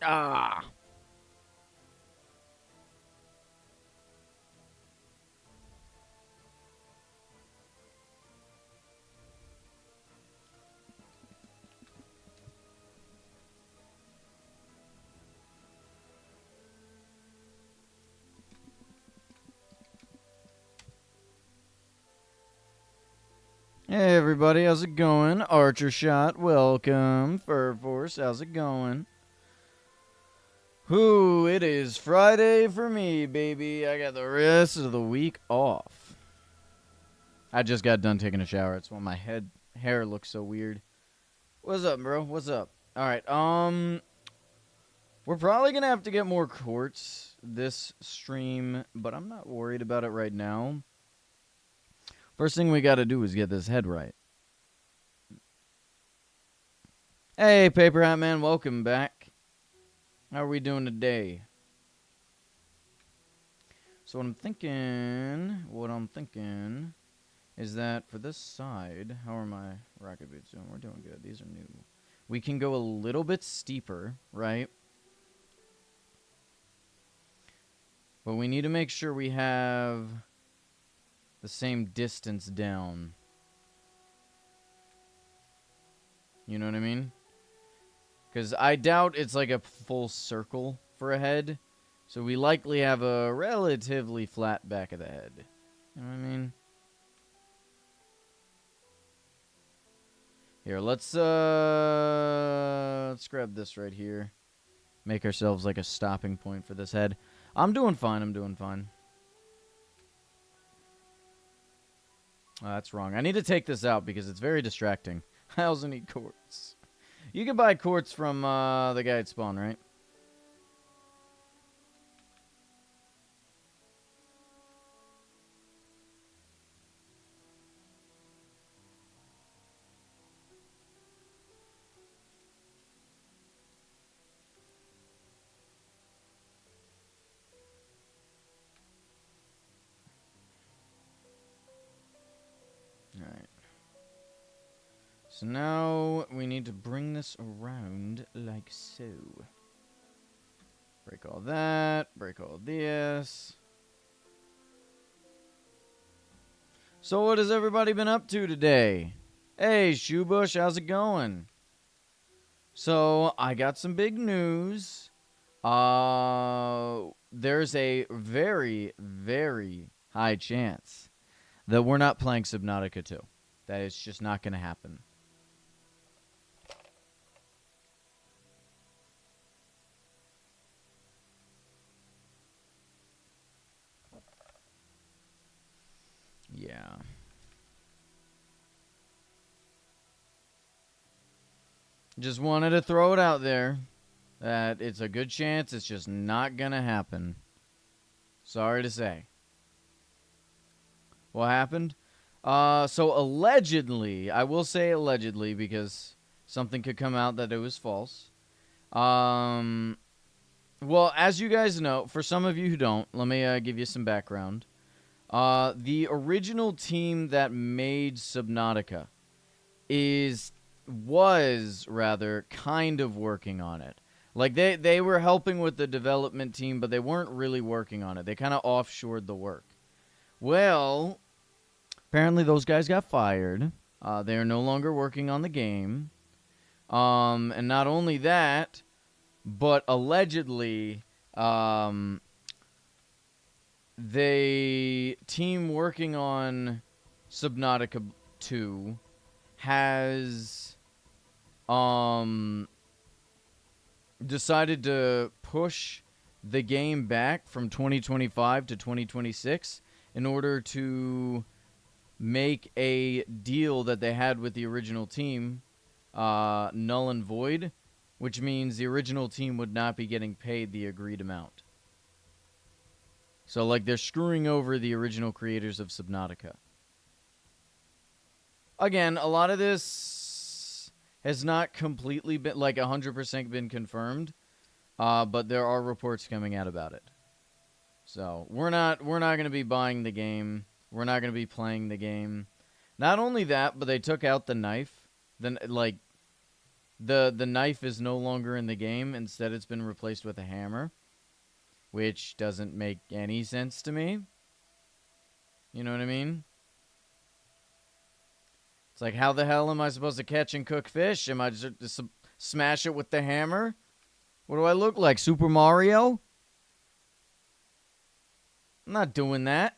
Ah. Hey everybody, how's it going? Archer Shot, welcome. Fur Force, how's it going? Whoo, it is Friday for me, baby. I got the rest of the week off. I just got done taking a shower. It's why my hair looks so weird. What's up, bro? What's up? Alright, we're probably gonna have to get more quartz this stream, but I'm not worried about it right now. First thing we gotta do is get this head right. Hey, Paper Hat Man, welcome back. How are we doing today? So what I'm thinking is that for this side, how are my rocket boots doing? We're doing good. These are new. We can go a little bit steeper, right? But we need to make sure we have the same distance down. You know what I mean? Because I doubt it's like a full circle for a head. So we likely have a relatively flat back of the head. You know what I mean? Here, let's grab this right here. Make ourselves like a stopping point for this head. I'm doing fine. Oh, that's wrong. I need to take this out because it's very distracting. I also need quartz. You can buy quartz from the guy at Spawn, right? Alright. So now we need to bring this around like so. Break all that. Break all this. So what has everybody been up to today? Hey, Shoebush, how's it going? So I got some big news. There's a very, very high chance that we're not playing Subnautica 2. That it's just not going to happen. Yeah. Just wanted to throw it out there that it's a good chance it's just not going to happen. Sorry to say. What happened? So allegedly, I will say allegedly because something could come out that it was false. Well, as you guys know, for some of you who don't, let me give you some background. The original team that made Subnautica was rather kind of working on it. Like they were helping with the development team, but they weren't really working on it. They kind of offshored the work. Well, apparently those guys got fired. They are no longer working on the game. And not only that, but allegedly, the team working on Subnautica 2 has decided to push the game back from 2025 to 2026 in order to make a deal that they had with the original team null and void, which means the original team would not be getting paid the agreed amount. So, like, they're screwing over the original creators of Subnautica. Again, a lot of this has not completely been, like, 100% been confirmed, but there are reports coming out about it. So, we're not going to be buying the game. We're not going to be playing the game. Not only that, but they took out the knife. Then, like, The knife is no longer in the game. Instead, it's been replaced with a hammer, which doesn't make any sense to me. You know what I mean? It's like, how the hell am I supposed to catch and cook fish? Am I just smash it with the hammer? What do I look like, Super Mario? I'm not doing that.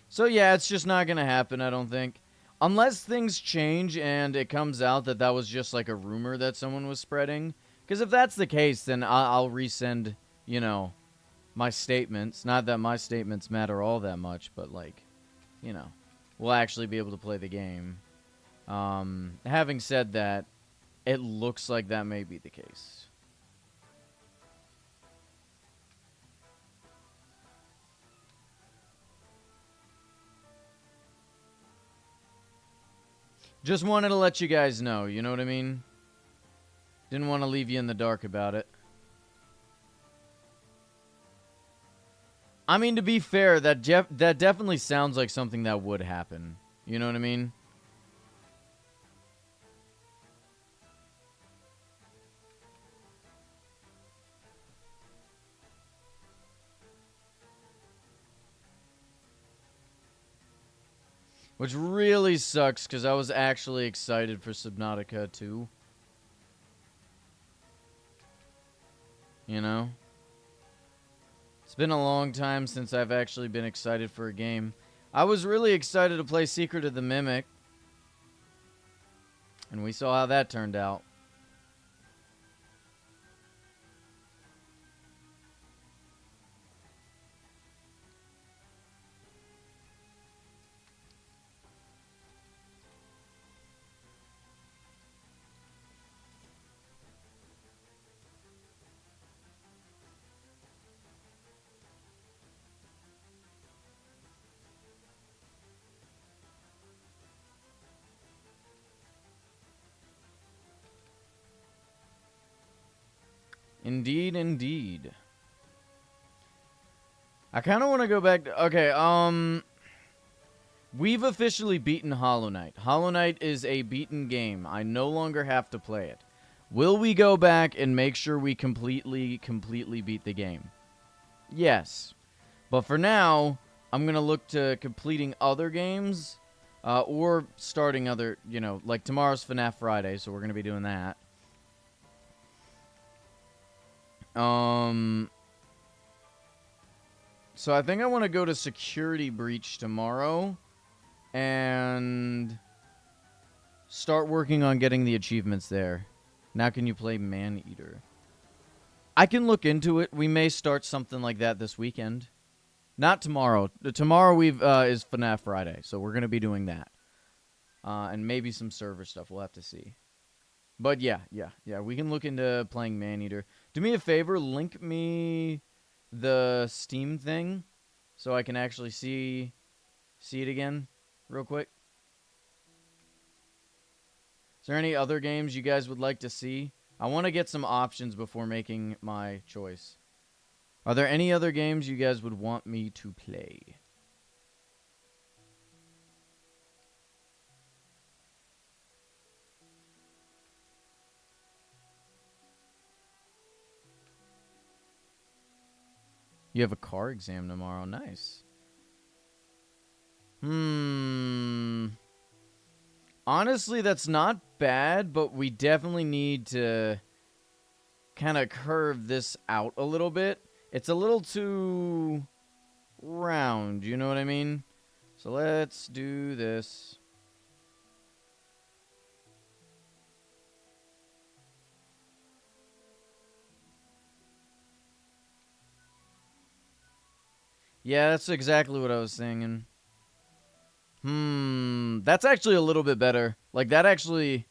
So yeah, it's just not going to happen, I don't think. Unless things change and it comes out that that was just like a rumor that someone was spreading. Because if that's the case, then I'll resend, you know, my statements. Not that my statements matter all that much, but like, you know, we'll actually be able to play the game. Having said that, it looks like that may be the case. Just wanted to let you guys know, you know what I mean? Didn't want to leave you in the dark about it. I mean, to be fair, that definitely sounds like something that would happen. You know what I mean? Which really sucks, because I was actually excited for Subnautica 2. You know? It's been a long time since I've actually been excited for a game. I was really excited to play Secret of the Mimic. And we saw how that turned out. Indeed, indeed. I kind of want to go back to... Okay, we've officially beaten Hollow Knight. Hollow Knight is a beaten game. I no longer have to play it. Will we go back and make sure we completely beat the game? Yes. But for now, I'm going to look to completing other games, or starting other, you know, like tomorrow's FNAF Friday, so we're going to be doing that. So I think I want to go to Security Breach tomorrow and start working on getting the achievements there. Now can you play Man-Eater? I can look into it. We may start something like that this weekend. Not tomorrow. Tomorrow is FNAF Friday, so we're going to be doing that. And maybe some server stuff. We'll have to see. But yeah, we can look into playing Man-Eater. Do me a favor, link me the Steam thing so I can actually see it again real quick. Is there any other games you guys would like to see? I want to get some options before making my choice. Are there any other games you guys would want me to play? You have a car exam tomorrow. Nice. Honestly, that's not bad, but we definitely need to kind of curve this out a little bit. It's a little too round, you know what I mean? So let's do this. Yeah, that's exactly what I was thinking. That's actually a little bit better. Like, that actually...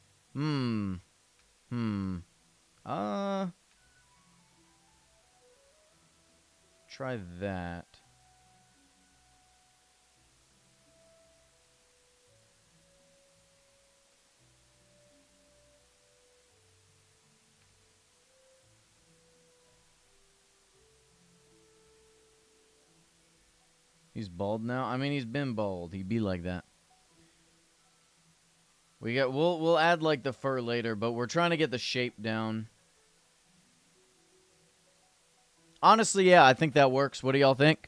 Try that. He's bald now. I mean, he's been bald. He'd be like that. We'll add like the fur later, but we're trying to get the shape down. Honestly, yeah, I think that works. What do y'all think?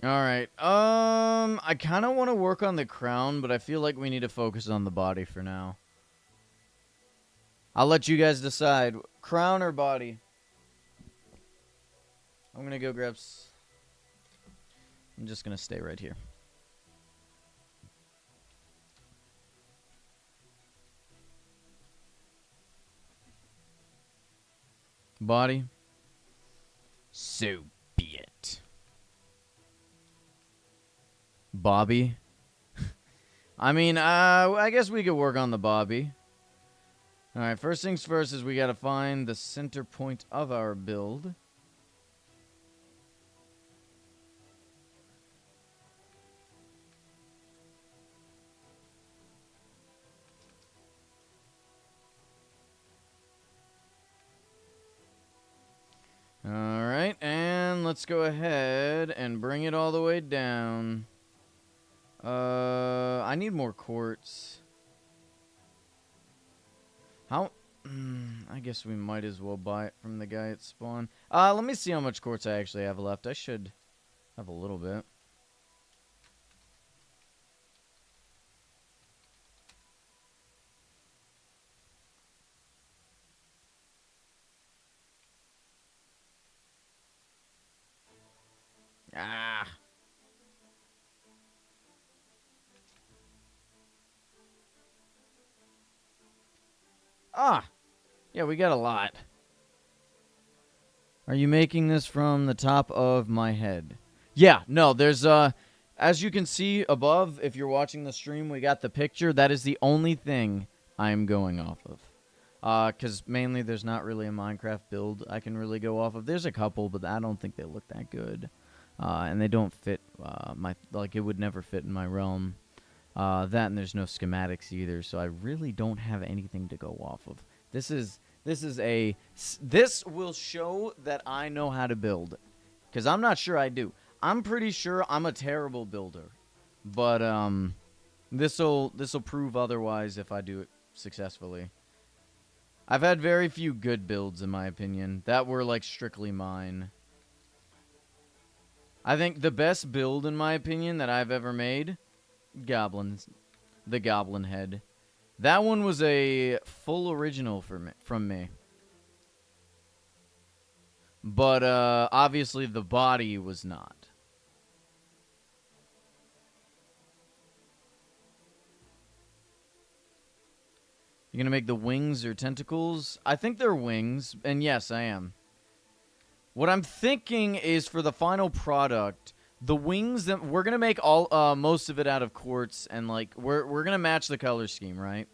All right. I kind of want to work on the crown, but I feel like we need to focus on the body for now. I'll let you guys decide. Crown or body? I'm going to go grab... I'm just going to stay right here. Body. So be it. Bobby. I mean, I guess we could work on the Bobby. Alright, first things first is we gotta find the center point of our build. Alright, and let's go ahead and bring it all the way down. I need more quartz. How? I guess we might as well buy it from the guy at spawn. Let me see how much quartz I actually have left. I should have a little bit. Ah. Ah. Yeah, we got a lot. Are you making this from the top of my head? Yeah, no, there's, as you can see above, if you're watching the stream, we got the picture. That is the only thing I'm going off of. Because mainly there's not really a Minecraft build I can really go off of. There's a couple, but I don't think they look that good. And they don't fit, it would never fit in my realm. That and there's no schematics either, so I really don't have anything to go off of. This will show that I know how to build, because I'm not sure I do. I'm pretty sure I'm a terrible builder, but this'll prove otherwise if I do it successfully. I've had very few good builds in my opinion that were like strictly mine. I think the best build in my opinion that I've ever made, the goblin head. That one was a full original from me. But, obviously the body was not. You gonna make the wings or tentacles? I think they're wings, and yes, I am. What I'm thinking is for the final product... The wings that we're gonna make all most of it out of quartz, and like we're gonna match the color scheme, right?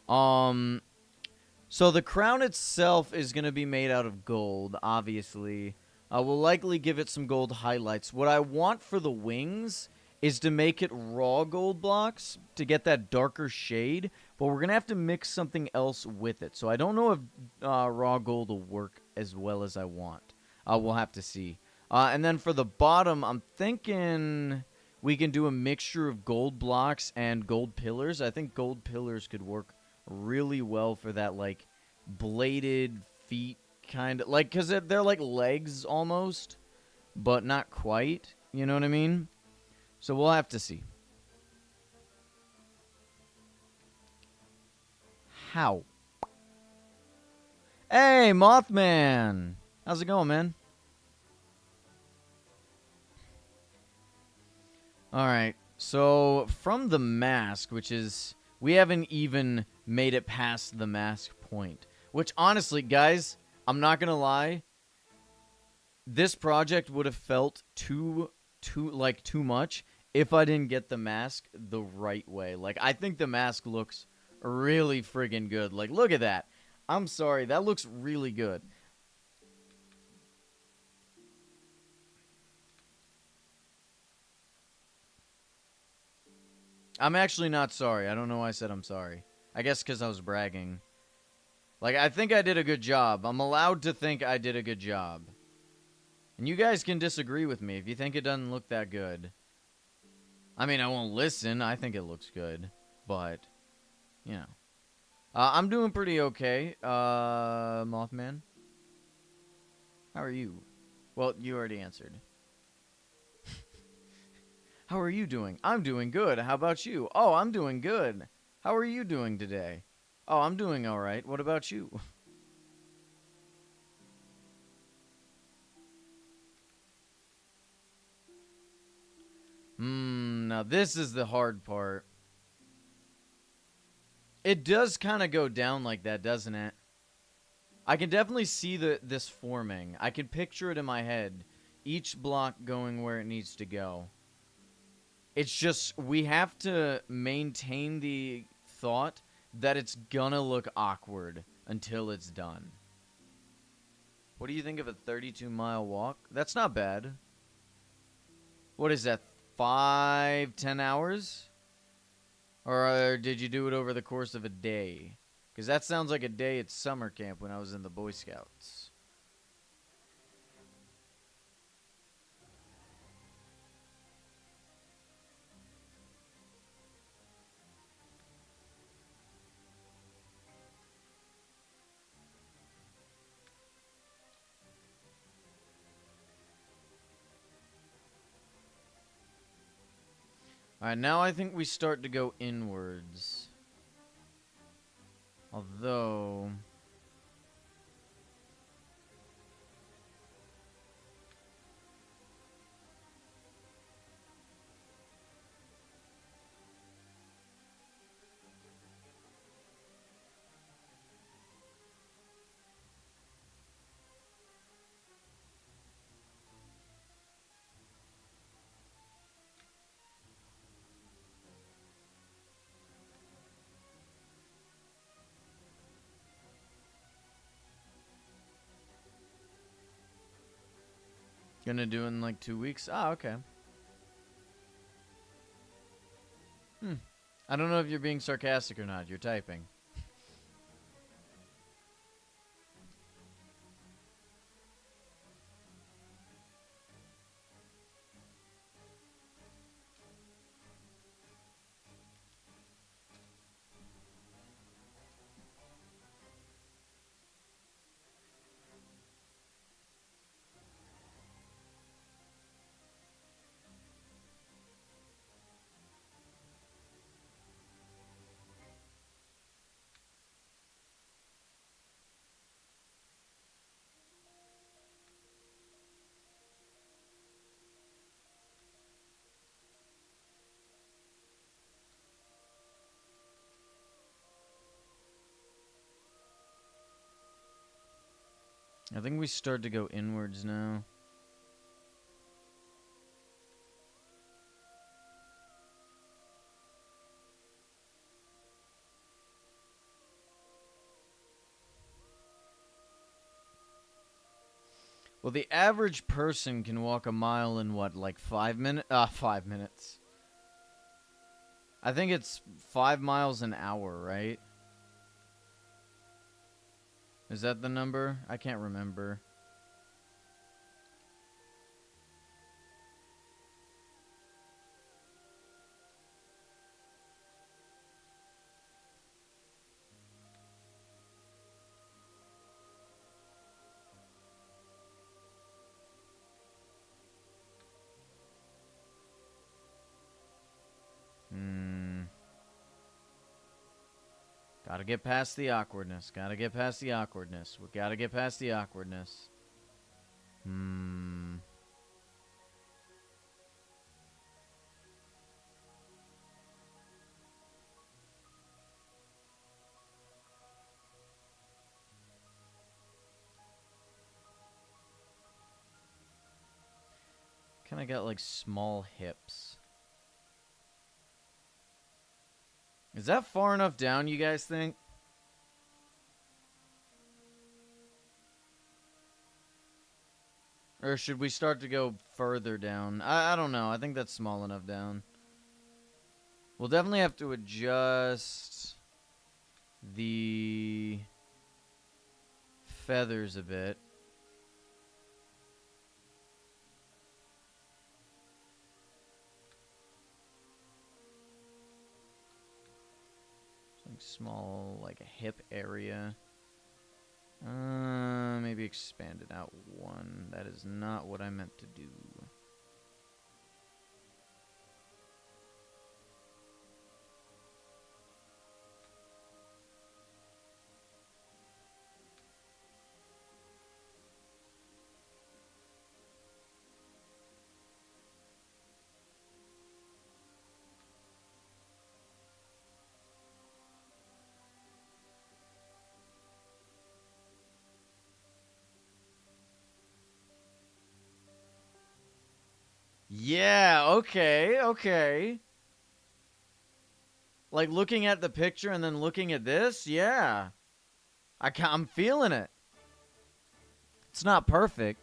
So the crown itself is gonna be made out of gold, obviously. We'll likely give it some gold highlights. What I want for the wings is to make it raw gold blocks to get that darker shade, but we're gonna have to mix something else with it. So I don't know if raw gold will work as well as I want. We'll have to see. And then for the bottom, I'm thinking we can do a mixture of gold blocks and gold pillars. I think gold pillars could work really well for that, like, bladed feet kind of. Like, because they're like legs almost, but not quite. You know what I mean? So we'll have to see. How? Hey, Mothman! How's it going, man? Alright, so from the mask, which is... We haven't even made it past the mask point. Which, honestly, guys, I'm not gonna lie. This project would have felt too much if I didn't get the mask the right way. Like, I think the mask looks really friggin' good. Like, look at that. I'm sorry, that looks really good. I'm actually not sorry. I don't know why I said I'm sorry. I guess because I was bragging. Like, I think I did a good job. I'm allowed to think I did a good job. And you guys can disagree with me if you think it doesn't look that good. I mean, I won't listen. I think it looks good. But, you know. I'm doing pretty okay, Mothman. How are you? Well, you already answered. How are you doing? I'm doing good. How about you? Oh, I'm doing good. How are you doing today? Oh, I'm doing all right. What about you? Now this is the hard part. It does kind of go down like that, doesn't it? I can definitely see this forming. I can picture it in my head. Each block going where it needs to go. It's just, we have to maintain the thought that it's gonna look awkward until it's done. What do you think of a 32-mile walk? That's not bad. What is that, 5-10 hours? Or did you do it over the course of a day? Because that sounds like a day at summer camp when I was in the Boy Scouts. Alright, now I think we start to go inwards. Although... Gonna do in like 2 weeks? Ah, okay. I don't know if you're being sarcastic or not. You're typing. I think we start to go inwards now. Well, the average person can walk a mile in what, like 5 minutes? 5 minutes. I think it's 5 miles an hour, right? Is that the number? I can't remember. Gotta get past the awkwardness. Gotta get past the awkwardness. We gotta get past the awkwardness. Kinda got like small hips. Is that far enough down, you guys think? Or should we start to go further down? I don't know. I think that's small enough down. We'll definitely have to adjust the feathers a bit. Something small, like a hip area. Maybe expand it out one. That is not what I meant to do. Yeah, okay, okay. Like looking at the picture and then looking at this, yeah. I'm feeling it. It's not perfect.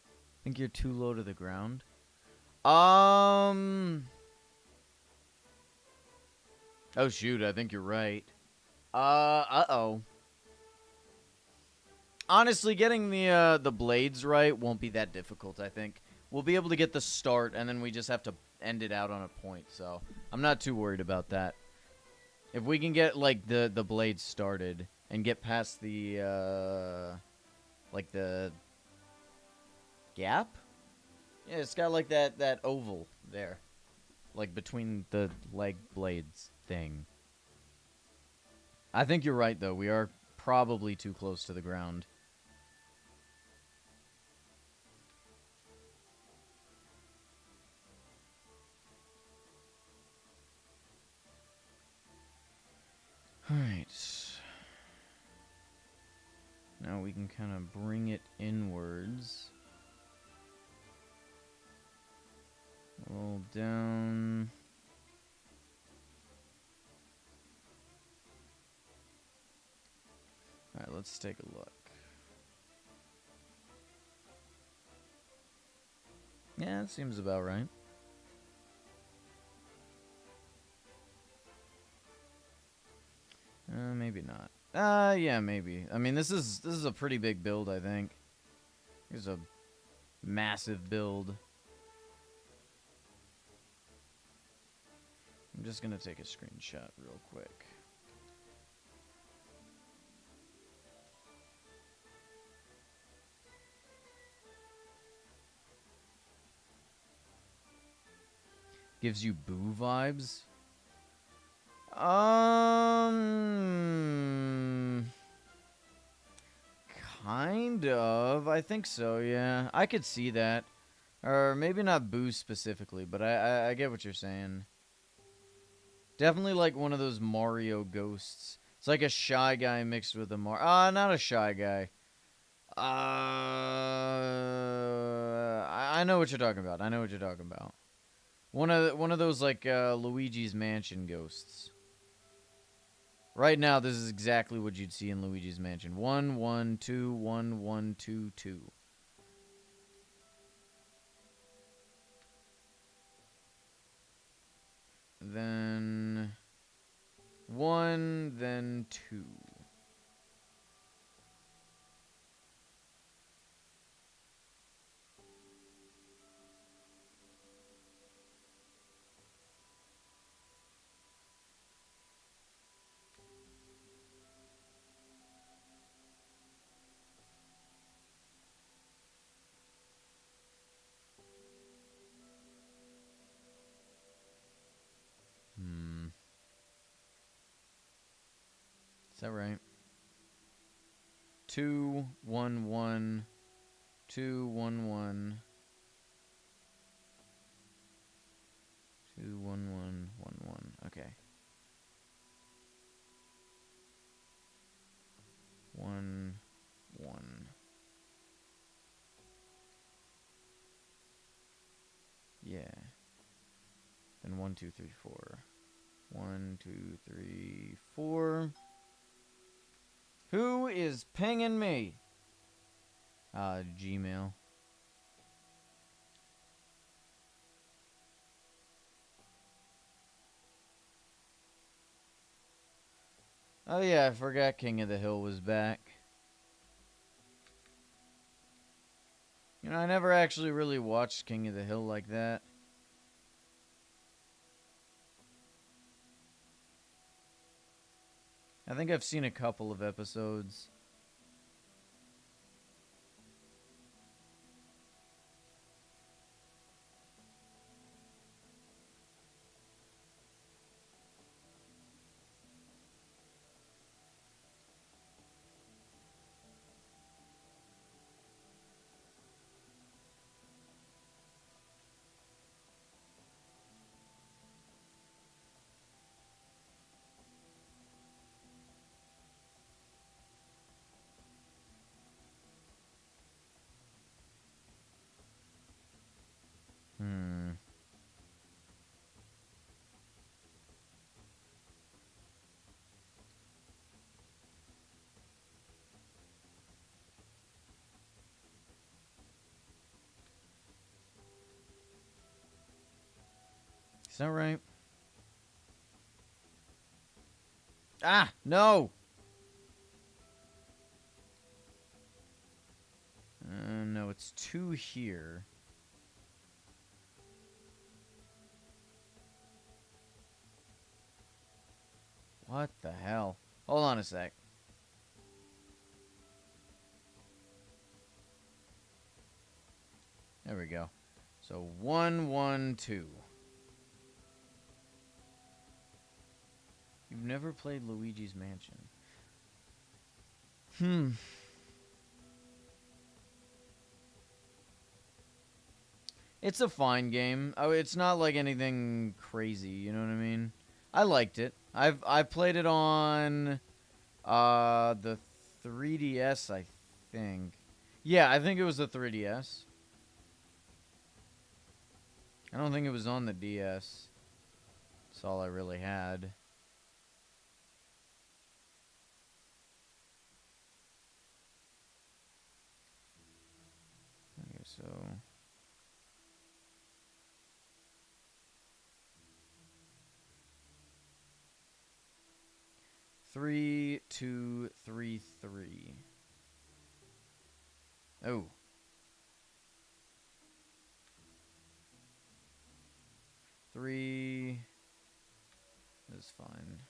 I think you're too low to the ground. Oh shoot, I think you're right. Uh-oh. Honestly, getting the blades right won't be that difficult, I think. We'll be able to get the start, and then we just have to end it out on a point, so I'm not too worried about that. If we can get, like, the blades started and get past the, like, the gap? Yeah, it's got, like, that oval there. Like, between the leg blades thing. I think you're right, though. We are probably too close to the ground. Alright. Now we can kind of bring it inwards. Roll down. Alright, let's take a look. Yeah, that seems about right. Maybe not. Yeah, maybe. I mean, this is a pretty big build, I think. It's a massive build. I'm just gonna take a screenshot real quick. Gives you Boo vibes? Kind of. I think so, yeah. I could see that. Or maybe not Boo specifically, but I get what you're saying. Definitely like one of those Mario ghosts. It's like a Shy Guy mixed with a not a Shy Guy. I know what you're talking about. I know what you're talking about. One of those like Luigi's Mansion ghosts. Right now, this is exactly what you'd see in Luigi's Mansion. 1, 1, 2, 1, 1, 2, 2. Then 1, then 2. Is that right? 2, 1, 1, 2, 1, 1. 2, 1, 1, 1, 1. Okay. 1, 1. Yeah. Then 1, 2, 3, 4. 1, 2, 3, 4. Who is pinging me? Gmail. Oh yeah, I forgot King of the Hill was back. You know, I never actually really watched King of the Hill like that. I think I've seen a couple of episodes. Hmm. Is that right? Ah, no! No, it's 2 here. What the hell? Hold on a sec. There we go. So 1, 1, 2. You've never played Luigi's Mansion. It's a fine game. Oh, it's not like anything crazy, you know what I mean? I liked it. I've played it on the 3DS, I think. Yeah, I think it was the 3DS. I don't think it was on the DS. That's all I really had. Okay, so 3, 2, 3, 3. Oh. 3 is fine.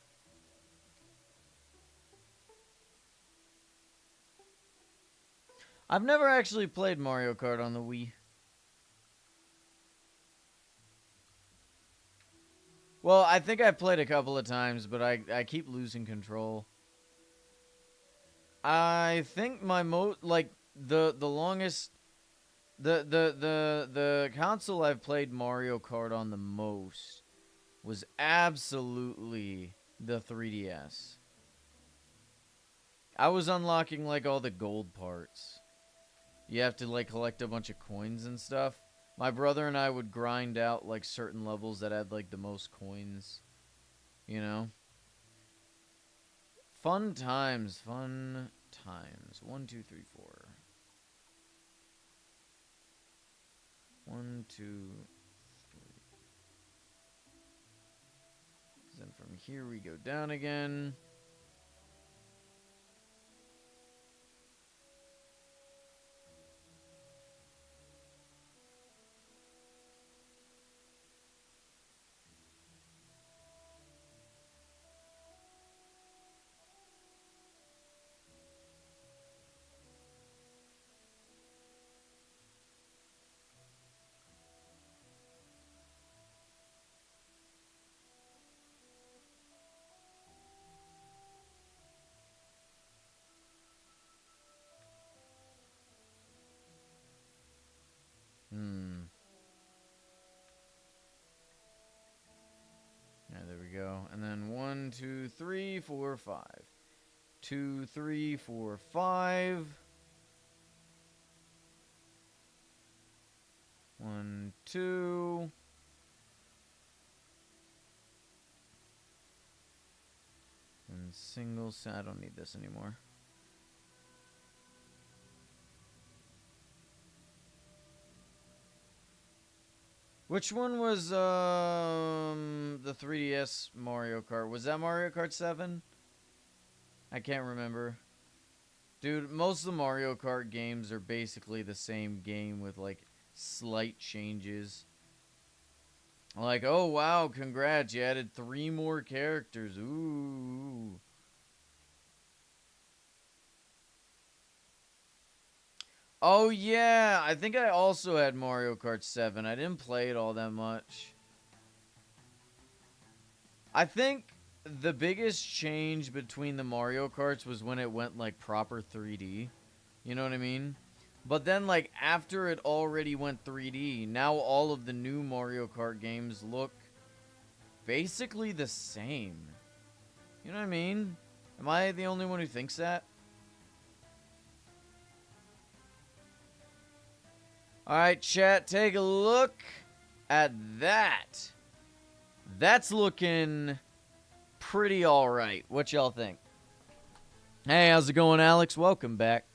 I've never actually played Mario Kart on the Wii. Well, I think I've played a couple of times, but I keep losing control. I think my the longest the console I've played Mario Kart on the most was absolutely the 3DS. I was unlocking like all the gold parts. You have to like collect a bunch of coins and stuff. My brother and I would grind out like certain levels that had like the most coins, you know? Fun times, fun times. 1, 2, 3, 4. 1, 2, 3. Then from here we go down again. Yeah, there we go. And then 1, 2, 3, 4, 5. 2, 3, 4, 5. 1, 2. And single. I don't need this anymore. Which one was the 3DS Mario Kart? Was that Mario Kart 7? I can't remember. Dude, most of the Mario Kart games are basically the same game with like slight changes. Like, oh wow, congrats, you added 3 more characters. Ooh. Oh yeah, I think I also had Mario Kart 7. I didn't play it all that much. I think the biggest change between the Mario Karts was when it went like proper 3D. You know what I mean? But then like after it already went 3D, now all of the new Mario Kart games look basically the same. You know what I mean? Am I the only one who thinks that? Alright, chat, take a look at that. That's looking pretty alright. What y'all think? Hey, how's it going, Alex? Welcome back.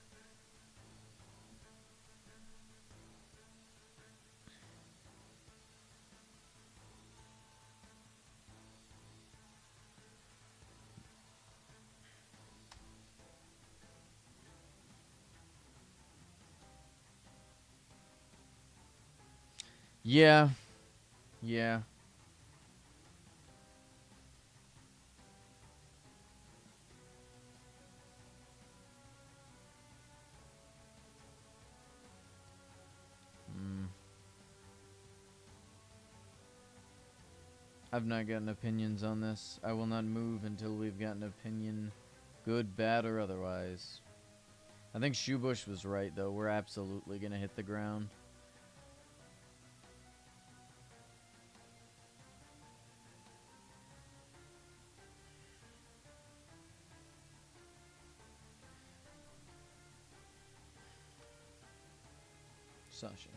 Yeah. Yeah. I've not gotten opinions on this. I will not move until we've gotten an opinion, good, bad, or otherwise. I think Shoebush was right, though. We're absolutely going to hit the ground. Sasha.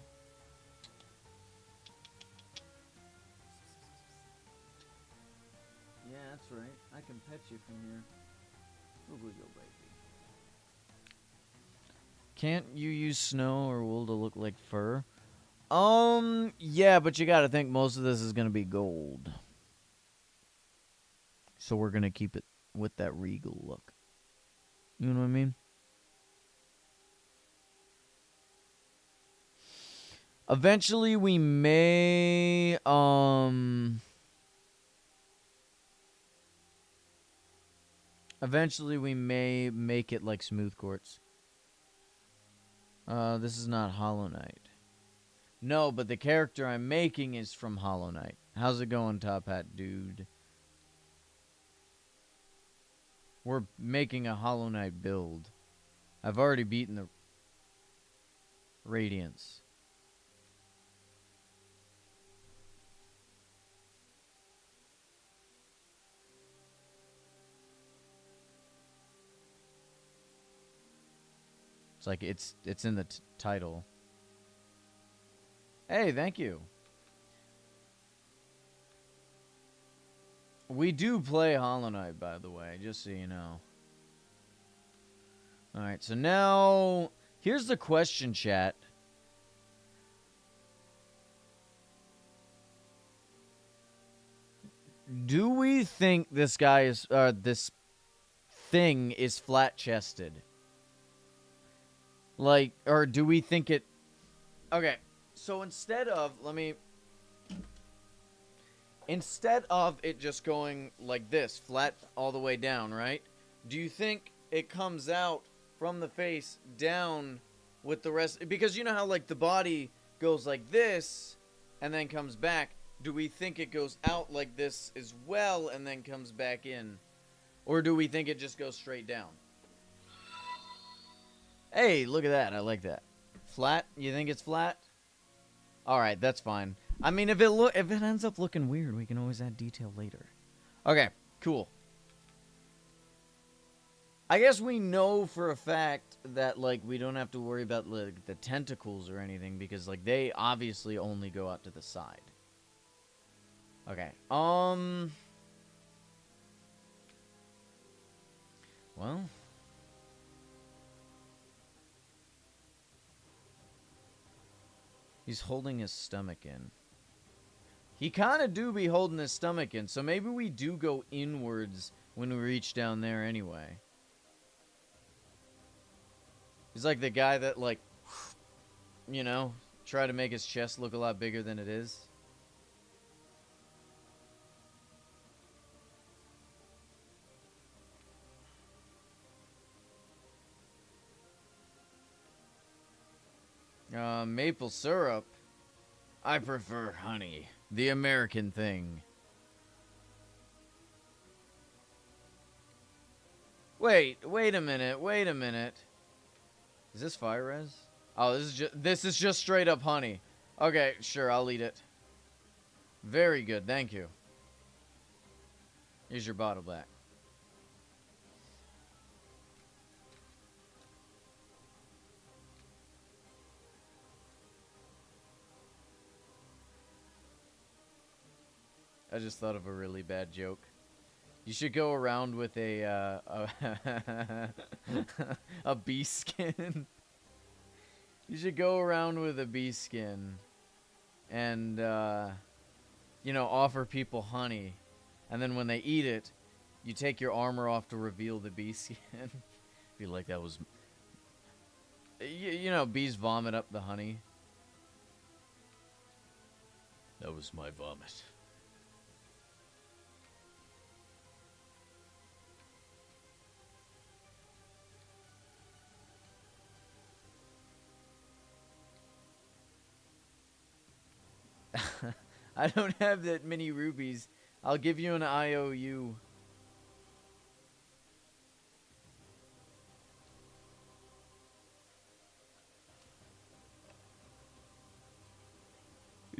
Yeah, that's right. I can pet you from here. Wiggle your baby. Can't you use snow or wool to look like fur? Yeah, but you gotta think most of this is gonna be gold. So we're gonna keep it with that regal look. You know what I mean? Eventually we may, Eventually we may make it like smooth quartz. This is not Hollow Knight. No, but the character I'm making is from Hollow Knight. How's it going, Top Hat Dude? We're making a Hollow Knight build. I've already beaten the Radiance. It's like it's in the title. Hey, thank you. We do play Hollow Knight, by the way, just so you know. Alright, so now, here's the question, chat. Do we think this guy is, this thing is flat-chested? Like, or do we think it... Okay, so instead of, instead of it just going like this, flat all the way down, right? Do you think it comes out from the face down with the rest? Because you know how, like, the body goes like this and then comes back. Do we think it goes out like this as well and then comes back in? Or do we think it just goes straight down? Hey, look at that. I like that. Flat? You think it's flat? Alright, that's fine. I mean, if it ends up looking weird, we can always add detail later. Okay, cool. I guess we know for a fact that, like, we don't have to worry about, like, the tentacles or anything because, like, they obviously only go out to the side. Okay, well... He's holding his stomach in. He kind of do be holding his stomach in, so maybe we do go inwards when we reach down there anyway. He's like the guy that, like, you know, try to make his chest look a lot bigger than it is. Maple syrup. I prefer honey. The American thing. Wait a minute. Is this fire res? Oh, this is just straight up honey. Okay, sure, I'll eat it. Very good, thank you. Here's your bottle back. I just thought of a really bad joke. You should go around with a a bee skin. You should go around with a bee skin and, you know, offer people honey. And then when they eat it, you take your armor off to reveal the bee skin. Feel like that was... You know, bees vomit up the honey. That was my vomit. I don't have that many rubies. I'll give you an IOU.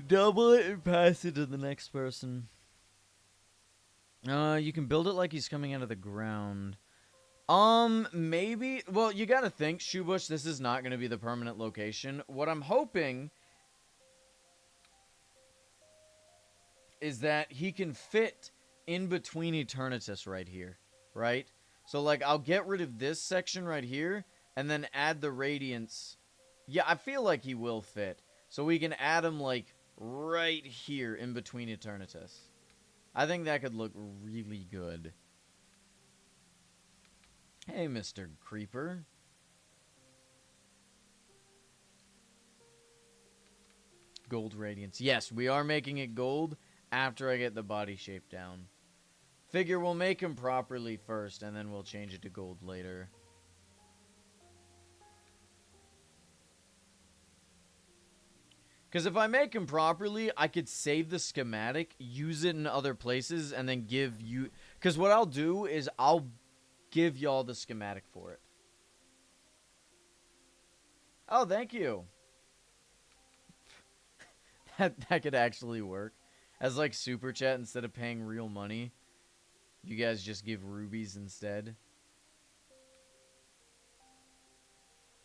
Double it and pass it to the next person. You can build it like he's coming out of the ground. Maybe. Well, you gotta think, Shoebush, this is not gonna be the permanent location. What I'm hoping is that he can fit in between Eternatus right here, right? So, like, I'll get rid of this section right here, and then add the Radiance. Yeah, I feel like he will fit. So we can add him, like, right here in between Eternatus. I think that could look really good. Hey, Mr. Creeper. Gold Radiance. Yes, we are making it gold after I get the body shape down. Figure we'll make him properly first, and then we'll change it to gold later. Because if I make him properly, I could save the schematic, use it in other places, and then give you... Because what I'll do is I'll give y'all the schematic for it. Oh, thank you. That could actually work. As, like, super chat, instead of paying real money, you guys just give rubies instead.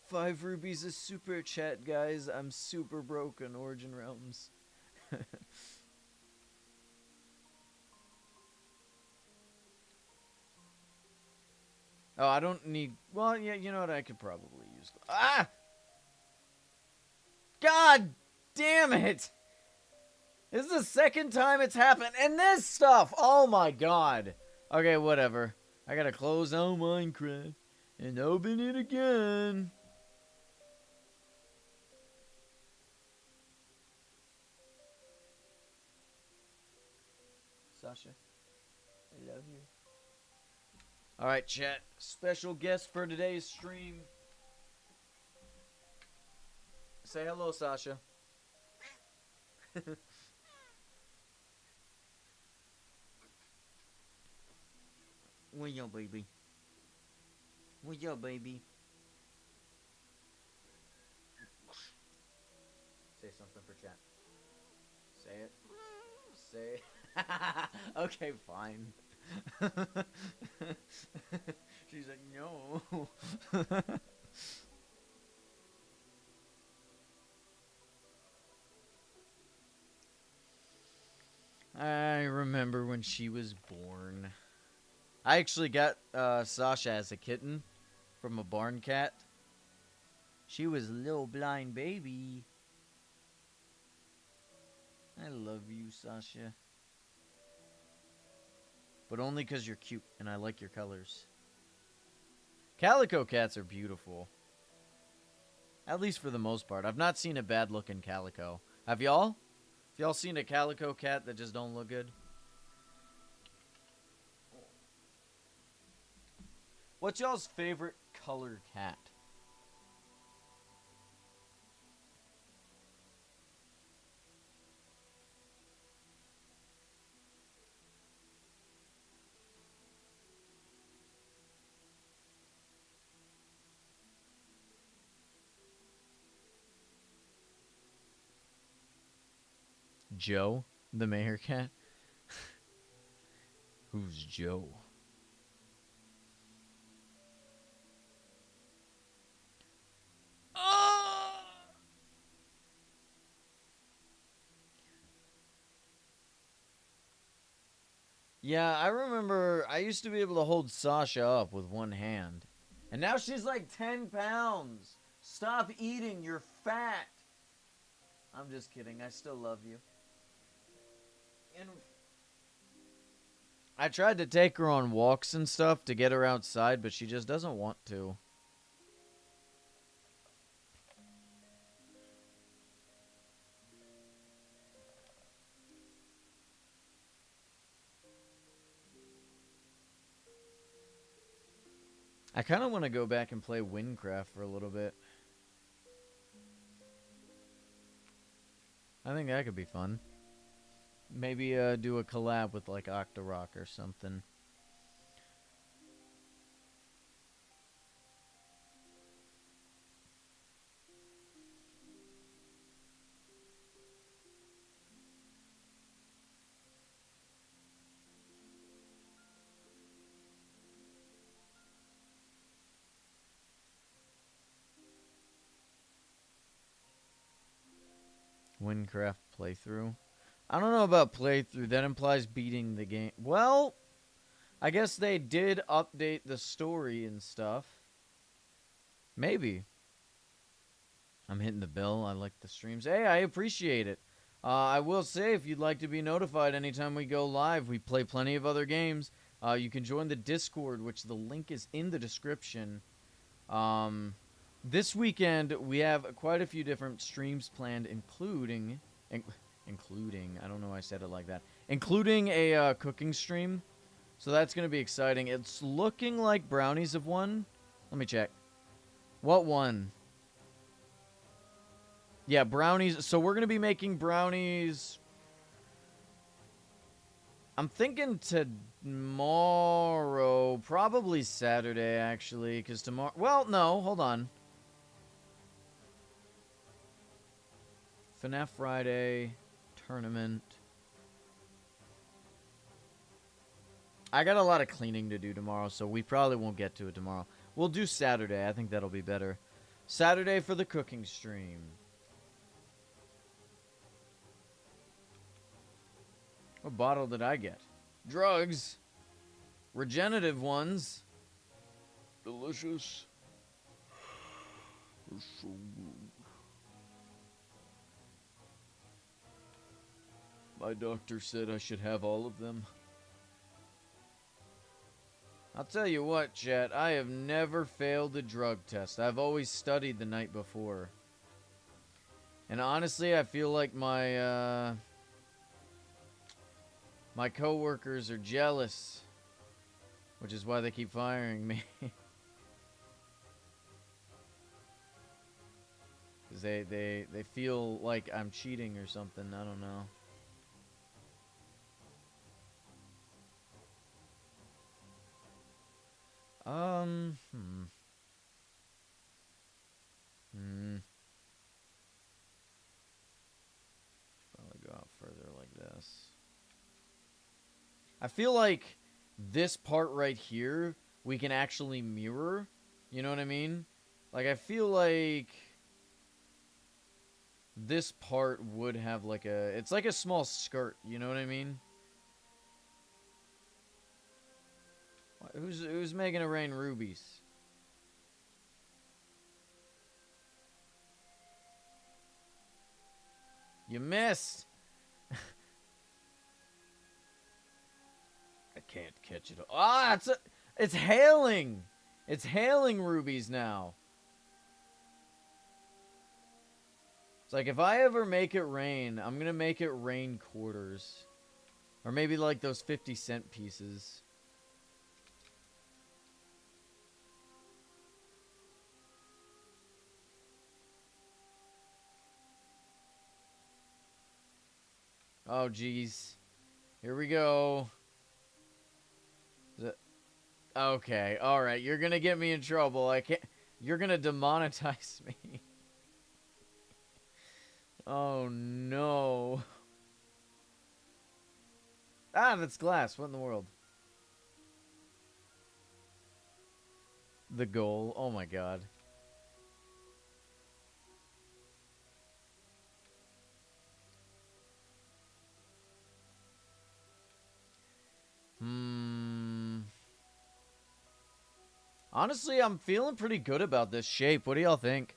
5 rubies a super chat, guys. I'm super broke on Origin Realms. Oh, I don't need... Well, yeah, you know what? I could probably use... Ah! God damn it! This is the second time it's happened. And this stuff! Oh my god. Okay, whatever. I gotta close on Minecraft and open it again. Sasha, I love you. Alright, chat. Special guest for today's stream. Say hello, Sasha. What's up, baby? What's up, baby? Say something for chat. Say it. Say it. Okay, fine. She's like, no. I remember when she was born. I actually got Sasha as a kitten from a barn cat. She was a little blind baby. I love you, Sasha. But only because you're cute and I like your colors. Calico cats are beautiful. At least for the most part. I've not seen a bad looking calico. Have y'all? Have y'all seen a calico cat that just don't look good? What's y'all's favorite color cat? Joe, the mayor cat? Who's Joe? Oh! Yeah, I remember I used to be able to hold Sasha up with one hand. And now she's like 10 pounds. Stop eating, you're fat. I'm just kidding, I still love you. And I tried to take her on walks and stuff to get her outside, but she just doesn't want to. I kind of want to go back and play Windcraft for a little bit. I think that could be fun. Maybe do a collab with like Octorok or something. Windcraft playthrough. I don't know about playthrough. That implies beating the game. Well, I guess they did update the story and stuff. Maybe. I'm hitting the bell. I like the streams. Hey, I appreciate it. I will say, if you'd like to be notified anytime we go live, we play plenty of other games. You can join the Discord, which the link is in the description. This weekend, we have quite a few different streams planned, including, I don't know why I said it like that, including a cooking stream. So that's going to be exciting. It's looking like brownies have won. Let me check. What won? Yeah, brownies. So we're going to be making brownies. I'm thinking tomorrow. Probably Saturday, actually. Because tomorrow... Well, no. Hold on. FNAF Friday. Tournament. I got a lot of cleaning to do tomorrow, so we probably won't get to it tomorrow. We'll do Saturday. I think that'll be better. Saturday for the cooking stream. What bottle did I get? Drugs. Regenerative ones. Delicious. They're so good. My doctor said I should have all of them. I'll tell you what, chat. I have never failed a drug test. I've always studied the night before. And honestly, I feel like my coworkers are jealous, which is why they keep firing me. Because they feel like I'm cheating or something. I don't know. Probably go out further like this. I feel like this part right here, we can actually mirror. You know what I mean? Like, I feel like this part would have like a... It's like a small skirt. You know what I mean? Who's making it rain rubies? You missed. I can't catch it. Ah, it's hailing. It's hailing rubies now. It's like, if I ever make it rain, I'm gonna make it rain quarters. Or maybe like those 50-cent pieces. Oh, jeez. Here we go. Okay, alright. You're gonna get me in trouble. I can't... You're gonna demonetize me. Oh, no. Ah, that's glass. What in the world? The goal. Oh, my God. Honestly, I'm feeling pretty good about this shape. What do y'all think?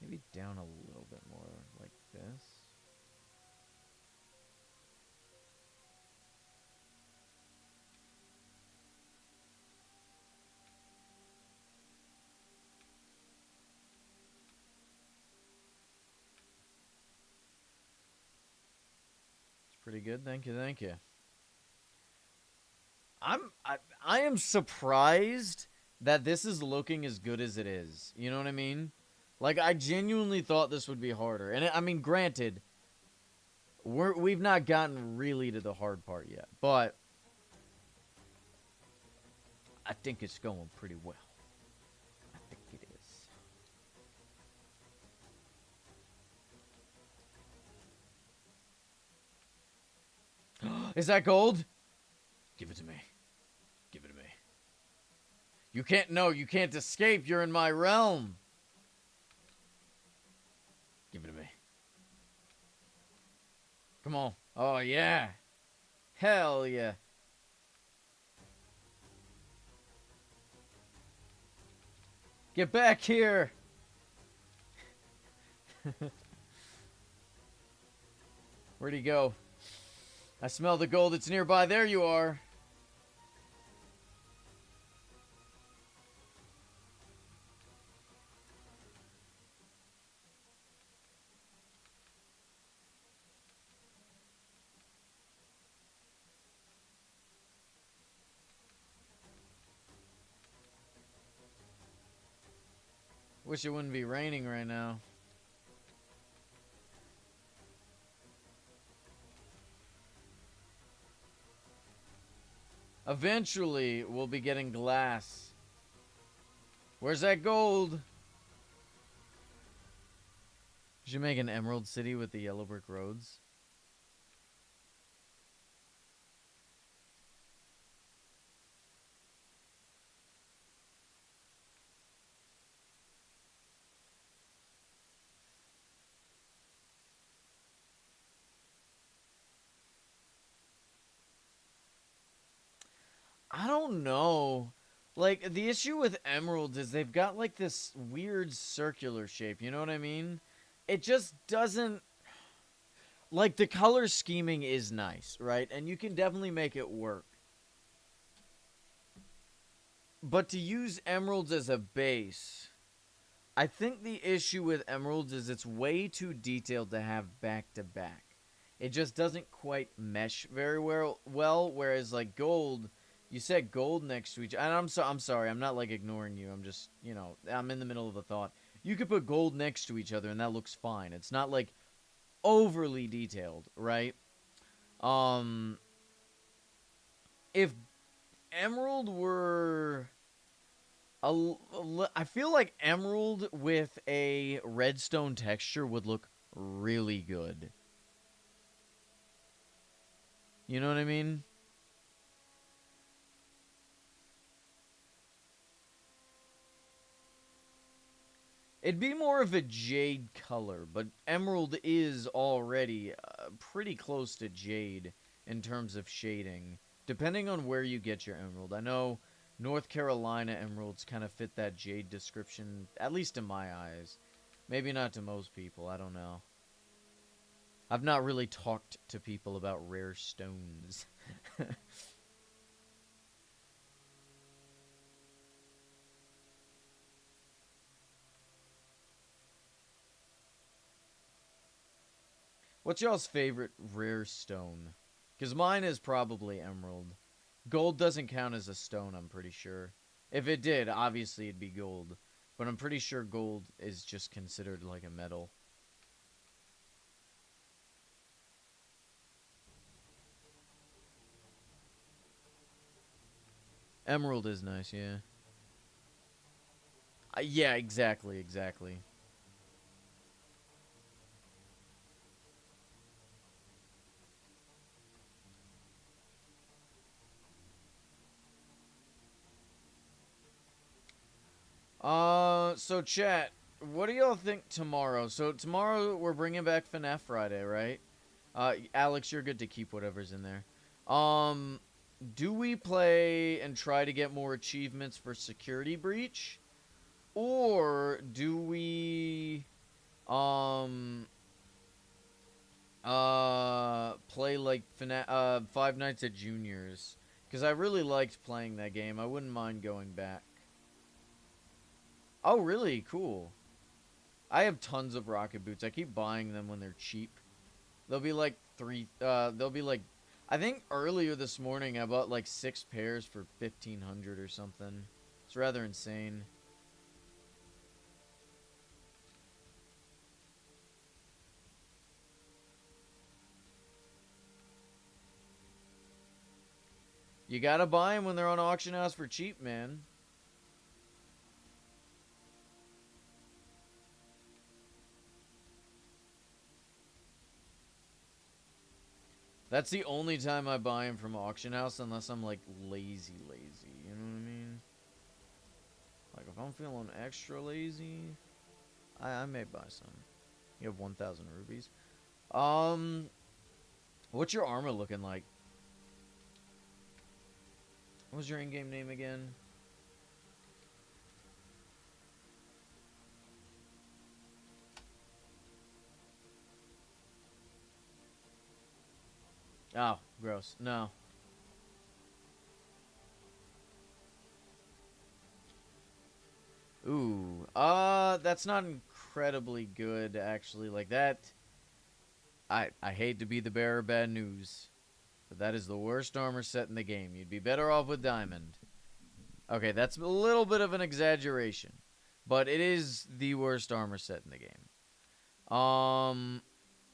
Maybe down a little bit more like this. It's pretty good. Thank you, thank you. I am surprised that this is looking as good as it is. You know what I mean? Like, I genuinely thought this would be harder. And I mean, granted, we've not gotten really to the hard part yet, but I think it's going pretty well. I think it is. Is that gold? Give it to me. Give it to me. You can't, no, you can't escape. You're in my realm. Give it to me. Come on. Oh, yeah. Hell yeah. Get back here. Where'd he go? I smell the gold. It's nearby. There you are. Wish it wouldn't be raining right now. Eventually, we'll be getting glass. Where's that gold? Should make an emerald city with the yellow brick roads. I don't know. Like, the issue with emeralds is they've got, like, this weird circular shape. You know what I mean? It just doesn't... Like, the color scheming is nice, right? And you can definitely make it work. But to use emeralds as a base... I think the issue with emeralds is it's way too detailed to have back-to-back. It just doesn't quite mesh very well, whereas, like, gold... You said gold next to each, and I'm sorry, I'm not like ignoring you. I'm just, you know, I'm in the middle of a thought. You could put gold next to each other, and that looks fine. It's not like overly detailed, right? If emerald were I feel like emerald with a redstone texture would look really good. You know what I mean? It'd be more of a jade color, but emerald is already pretty close to jade in terms of shading, depending on where you get your emerald. I know North Carolina emeralds kind of fit that jade description, at least in my eyes. Maybe not to most people, I don't know. I've not really talked to people about rare stones. What's y'all's favorite rare stone? Because mine is probably emerald. Gold doesn't count as a stone, I'm pretty sure. If it did, obviously it'd be gold. But I'm pretty sure gold is just considered like a metal. Emerald is nice, yeah. Yeah, exactly, exactly. So chat, what do y'all think tomorrow? So tomorrow we're bringing back FNAF Friday, right? Alex, you're good to keep whatever's in there. Um, do we play and try to get more achievements for security breach, or do we um play like Five Nights at Juniors? Because I really liked playing that game. I wouldn't mind going back. Oh, really? Cool. I have tons of rocket boots. I keep buying them when they're cheap. They'll be like they'll be like, I think earlier this morning I bought like 6 pairs for 1,500 or something. It's rather insane. You gotta buy them when they're on auction house for cheap, man. That's the only time I buy them from auction house, unless I'm like lazy. You know what I mean? Like if I'm feeling extra lazy, I may buy some. You have 1,000 rubies. Um, what's your armor looking like? What was your in-game name again? Oh, gross. No. Ooh. That's not incredibly good, actually. Like that. I hate to be the bearer of bad news, but that is the worst armor set in the game. You'd be better off with diamond. Okay, that's a little bit of an exaggeration, but it is the worst armor set in the game.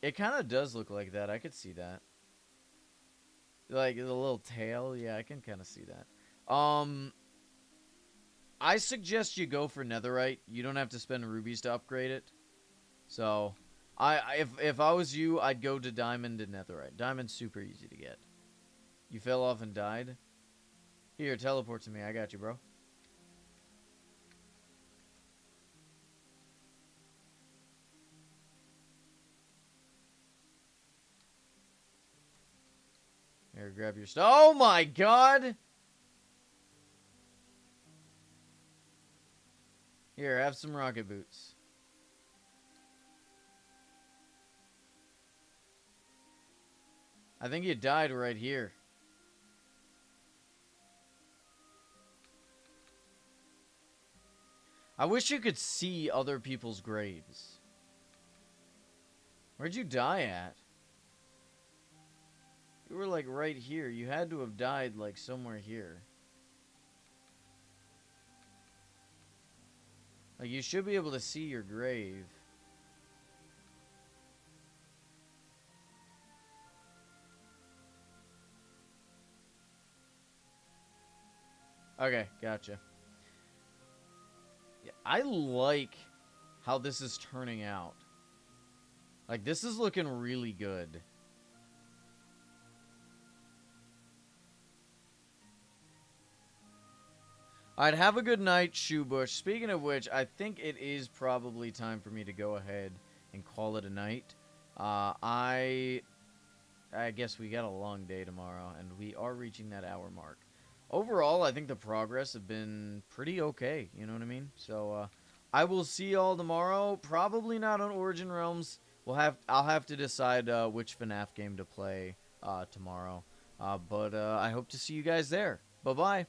It kind of does look like that. I could see that. Like the little tail. Yeah, I can kind of see that. I suggest you go for netherite. You don't have to spend rubies to upgrade it. So, if I was you, I'd go to diamond and netherite. Diamond's super easy to get. You fell off and died? Here, teleport to me. I got you, bro. Here, grab your stuff. Oh my god! Here, have some rocket boots. I think you died right here. I wish you could see other people's graves. Where'd you die at? You were like right here. You had to have died like somewhere here. Like you should be able to see your grave. Okay, gotcha. Yeah, I like how this is turning out. Like this is looking really good. I'd have a good night, Shoebush. Speaking of which, I think it is probably time for me to go ahead and call it a night. I guess we got a long day tomorrow, and we are reaching that hour mark. Overall, I think the progress have been pretty okay. You know what I mean? So, I will see y'all tomorrow. Probably not on Origin Realms. I'll have to decide which FNAF game to play tomorrow. But I hope to see you guys there. Bye bye.